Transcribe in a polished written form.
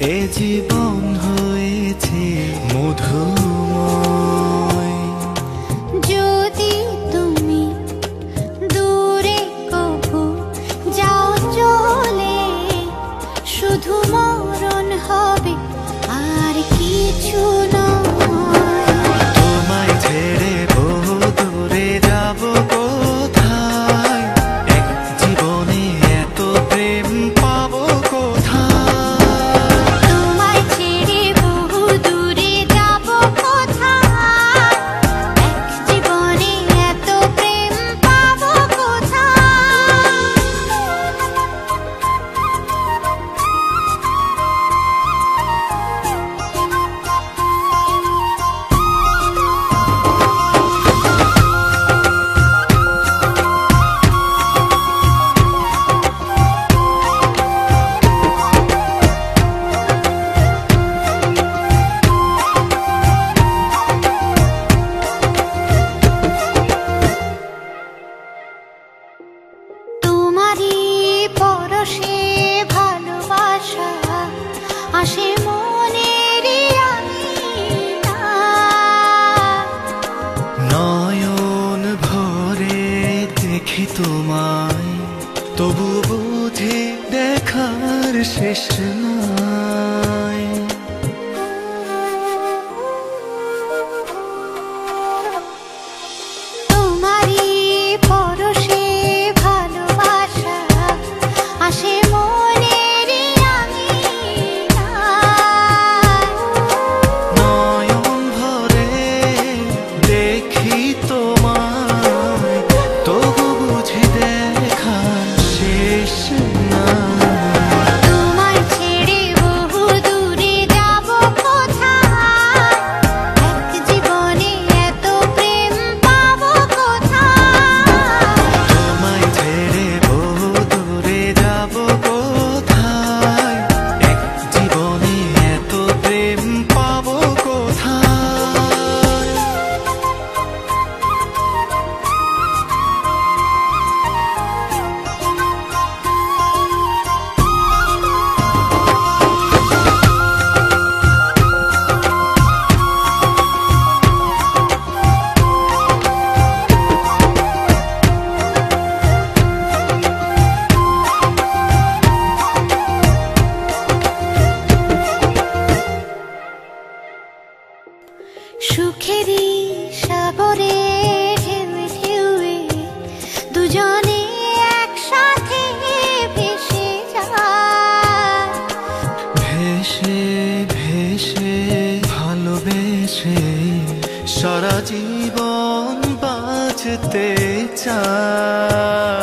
এ জীবন হয়েছে মধুময়। যদি তুমি দূরে কবু যাও চলে, শুধু মরণ হবে আর কিছু নয়। তোমায় ছেড়ে বহু দূরে যাব কোথায়, এক জীবনে এত প্রেম পাবো কোথায়। তোমায় ছেড়ে বহু দূরে যাব কোথায়, এক জীবনে এত প্রেম পাবো কোথায়। তোমারই পরশে ভালোবাসা আসে মনের নয়ন ভরে দেখি তোমায়, তবু বুঝি দেখার শেষ নাই। তোমারই পরশে ভালোবাসা আসে মনের নয়ন ভরে দেখি তোমায়, তবু বুঝি দেখার শেষ নাই। তোমায় ছেড়ে বহু দূরে যাব কোথায়, এক জীবনে এত প্রেম পাবো কোথায়। তোমায় ছেড়ে বহু দূরে যাব কোথায়, এক জীবনে এত প্রেম পাবো কোথায়। সুখেরই সাগরে ঢেউয়ে ঢেউয়ে দুজনে একসাথে ভেসে যায়। ভেসে ভেসে ভালোবেসে সারা জীবন বাঁচতে চায়।